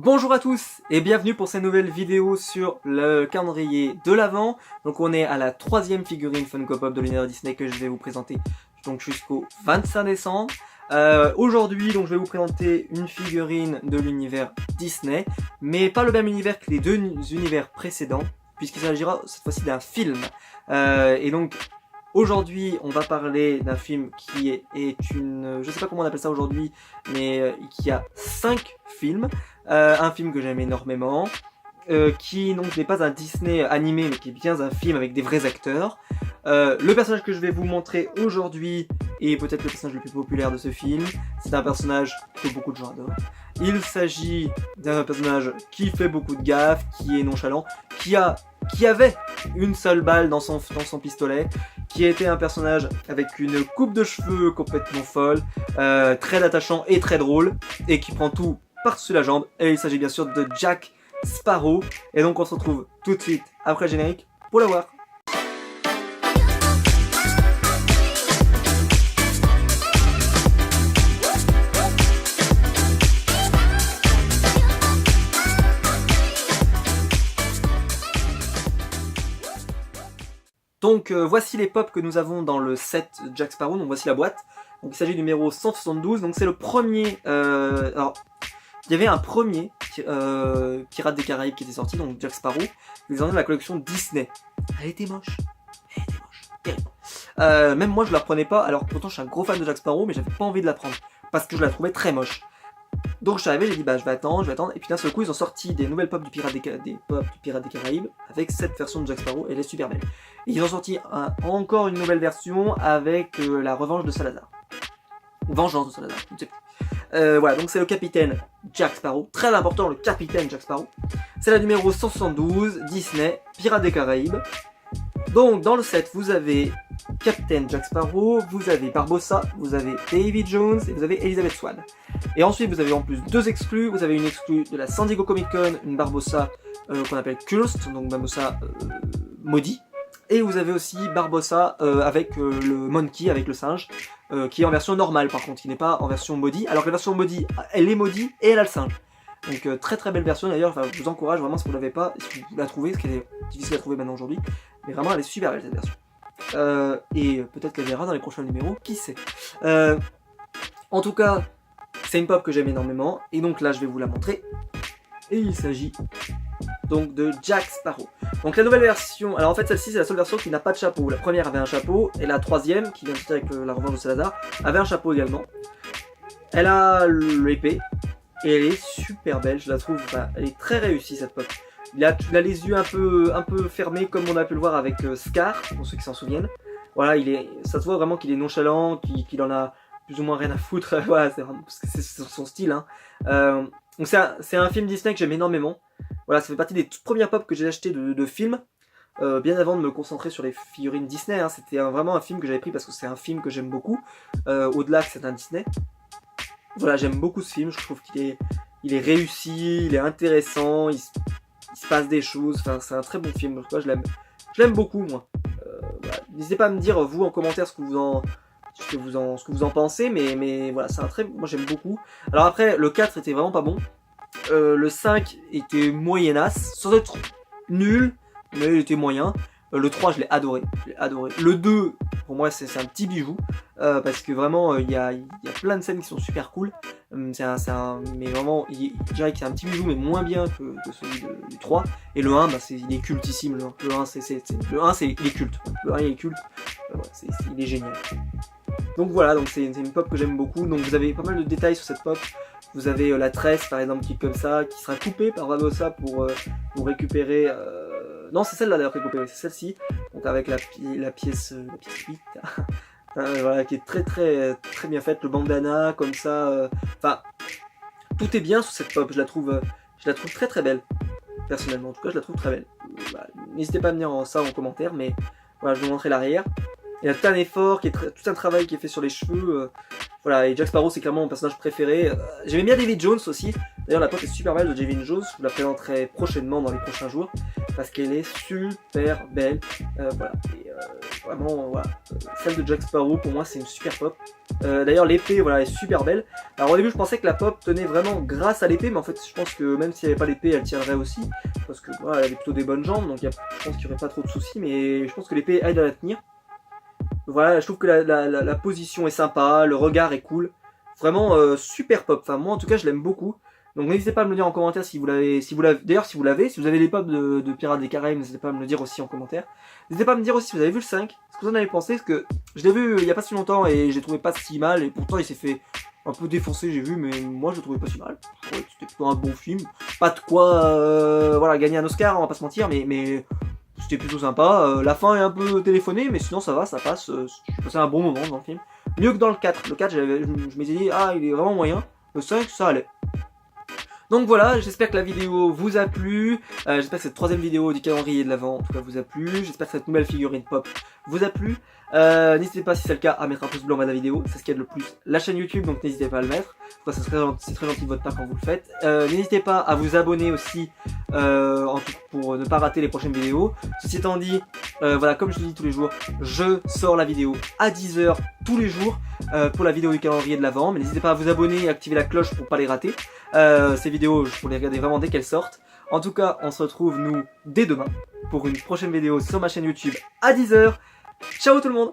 Bonjour à tous et bienvenue pour cette nouvelle vidéo sur le calendrier de l'Avent. Donc on est à la troisième figurine Funko Pop de l'univers Disney que je vais vous présenter donc jusqu'au 25 décembre. Aujourd'hui donc je vais vous présenter une figurine de l'univers Disney, mais pas le même univers que les deux univers précédents, puisqu'il s'agira cette fois-ci d'un film. Et donc aujourd'hui on va parler d'un film qui est une... je sais pas comment on appelle ça aujourd'hui, mais qui a 5 films. Un film que j'aime énormément, qui donc n'est pas un Disney animé mais qui est bien un film avec des vrais acteurs. Le personnage que je vais vous montrer aujourd'hui est peut-être le personnage le plus populaire de ce film. C'est un personnage que beaucoup de gens adorent. Il s'agit d'un personnage qui fait beaucoup de gaffes, qui est nonchalant, qui avait une seule balle dans son pistolet, qui était un personnage avec une coupe de cheveux complètement folle, très attachant et très drôle, et qui prend tout par-dessus la jambe, et il s'agit bien sûr de Jack Sparrow. Et donc on se retrouve tout de suite après le générique pour le voir. Donc voici les pops que nous avons dans le set Jack Sparrow, donc voici la boîte. Donc il s'agit du numéro 172, donc c'est le premier... alors, il y avait un premier Pirates des Caraïbes qui était sorti, donc Jack Sparrow, ils en ont de la collection Disney. Elle était moche, terrible. Même moi je la prenais pas, alors pourtant je suis un gros fan de Jack Sparrow, mais j'avais pas envie de la prendre, parce que je la trouvais très moche. Donc je suis arrivé, j'ai dit bah je vais attendre, et puis d'un seul coup ils ont sorti des nouvelles pops du Pirates des Caraïbes, avec cette version de Jack Sparrow, elle est super belle. Et ils ont sorti encore une nouvelle version avec la revanche de Salazar. Vengeance de Salazar, je ne sais plus. Voilà, donc c'est le capitaine Jack Sparrow, très important le capitaine Jack Sparrow. C'est la numéro 172, Disney, Pirates des Caraïbes. Donc dans le set vous avez Captain Jack Sparrow, vous avez Barbossa, vous avez Davy Jones et vous avez Elizabeth Swann. Et ensuite vous avez en plus deux exclus, vous avez une exclue de la San Diego Comic Con, une Barbossa qu'on appelle Cursed, donc Barbossa maudit. Et vous avez aussi Barbossa avec le Monkey, avec le singe, qui est en version normale par contre, qui n'est pas en version maudit. Alors que la version maudit, elle est maudite et elle a le singe. Donc très très belle version d'ailleurs, enfin, je vous encourage vraiment si vous ne l'avez pas, si vous la trouvez, ce qui est difficile à trouver maintenant aujourd'hui. Mais vraiment elle est super belle cette version. Et peut-être qu'elle verra dans les prochains numéros, qui sait. En tout cas, c'est une pop que j'aime énormément, et donc là je vais vous la montrer. Et il s'agit donc de Jack Sparrow. Donc la nouvelle version, alors en fait celle-ci c'est la seule version qui n'a pas de chapeau. La première avait un chapeau, et la troisième, qui vient de sortir avec la revanche de Salazar, avait un chapeau également. Elle a l'épée, et elle est super belle, je la trouve, enfin, elle est très réussie cette pop. Il a les yeux un peu fermés comme on a pu le voir avec Scar, pour ceux qui s'en souviennent. Voilà, ça se voit vraiment qu'il est nonchalant, qu'il en a plus ou moins rien à foutre, voilà, c'est son style. Hein. Donc c'est un film Disney que j'aime énormément. Voilà, ça fait partie des toutes premières pop que j'ai acheté de films, bien avant de me concentrer sur les figurines Disney. Hein. C'était vraiment un film que j'avais pris parce que c'est un film que j'aime beaucoup, au-delà que c'est un Disney. Voilà, j'aime beaucoup ce film, je trouve qu'il est réussi, il est intéressant, il se passe des choses, enfin c'est un très bon film, je l'aime beaucoup moi. Voilà. N'hésitez pas à me dire vous en commentaire ce que vous en pensez, mais voilà, moi j'aime beaucoup. Alors après, le 4 était vraiment pas bon, le 5 était moyennasse, sans être nul, mais il était moyen. Le 3 je l'ai adoré, Le 2 pour moi c'est un petit bijou, parce que vraiment il y a plein de scènes qui sont super cool. Mais vraiment je dirais que c'est un petit bijou mais moins bien que celui du 3. Et le 1 bah, il est cultissime, le 1 il est culte. Le 1 il est culte, il est génial. Donc voilà, donc c'est une pop que j'aime beaucoup. Donc vous avez pas mal de détails sur cette pop. Vous avez la tresse par exemple qui est comme ça, qui sera coupée par Barbossa pour récupérer... Non, c'est celle-là d'ailleurs qui est coupée, c'est celle-ci. Donc avec la pièce 8. Voilà, qui est très bien faite, le bandana comme ça. Enfin, tout est bien sur cette pop, je la trouve très belle. Personnellement, en tout cas, je la trouve très belle. Voilà, n'hésitez pas à me dire ça en commentaire, mais voilà, je vais vous montrer l'arrière. Il y a tout un effort, tout un travail qui est fait sur les cheveux. Voilà, et Jack Sparrow c'est clairement mon personnage préféré. J'aimais bien Davy Jones aussi. D'ailleurs la pop est super belle de Davy Jones, je vous la présenterai prochainement dans les prochains jours. Parce qu'elle est super belle. Voilà, et vraiment, voilà. Celle de Jack Sparrow pour moi c'est une super pop. D'ailleurs l'épée voilà, est super belle. Alors au début je pensais que la pop tenait vraiment grâce à l'épée, mais en fait je pense que même s'il n'y avait pas l'épée elle tiendrait aussi. Parce que voilà, elle avait plutôt des bonnes jambes, donc je pense qu'il n'y aurait pas trop de soucis, mais je pense que l'épée aide à la tenir. Voilà, je trouve que la position est sympa, le regard est cool. Vraiment super pop, enfin moi en tout cas je l'aime beaucoup. Donc n'hésitez pas à me le dire en commentaire si vous l'avez, d'ailleurs si vous l'avez, si vous avez les pop de Pirates des Caraïbes, n'hésitez pas à me le dire aussi en commentaire. N'hésitez pas à me dire aussi si vous avez vu le 5, ce que vous en avez pensé, parce que je l'ai vu il y a pas si longtemps et j'ai trouvé pas si mal, et pourtant il s'est fait un peu défoncer j'ai vu, mais moi je le trouvais pas si mal. Ouais, c'était plutôt un bon film, pas de quoi voilà, gagner un Oscar, on va pas se mentir, mais c'était plutôt sympa. La fin est un peu téléphonée, mais sinon ça va, ça passe, j'ai passé un bon moment dans le film. Mieux que dans le 4, le 4 je m'étais dit, ah il est vraiment moyen, le 5 ça allait. Donc voilà, j'espère que la vidéo vous a plu, j'espère que cette troisième vidéo du calendrier de l'Avent en tout cas vous a plu, j'espère que cette nouvelle figurine pop vous a plu. N'hésitez pas si c'est le cas à mettre un pouce bleu en bas de la vidéo, c'est ce qui aide le plus la chaîne YouTube, donc n'hésitez pas à le mettre. C'est très gentil de votre part quand vous le faites. N'hésitez pas à vous abonner aussi pour ne pas rater les prochaines vidéos. Ceci étant dit, voilà, comme je le dis tous les jours, je sors la vidéo à 10 h tous les jours pour la vidéo du calendrier de l'Avent. Mais n'hésitez pas à vous abonner et activer la cloche pour pas les rater. Ces vidéos, je pourrais les regarder vraiment dès qu'elles sortent. En tout cas, on se retrouve nous dès demain pour une prochaine vidéo sur ma chaîne YouTube à 10 h. Ciao tout le monde!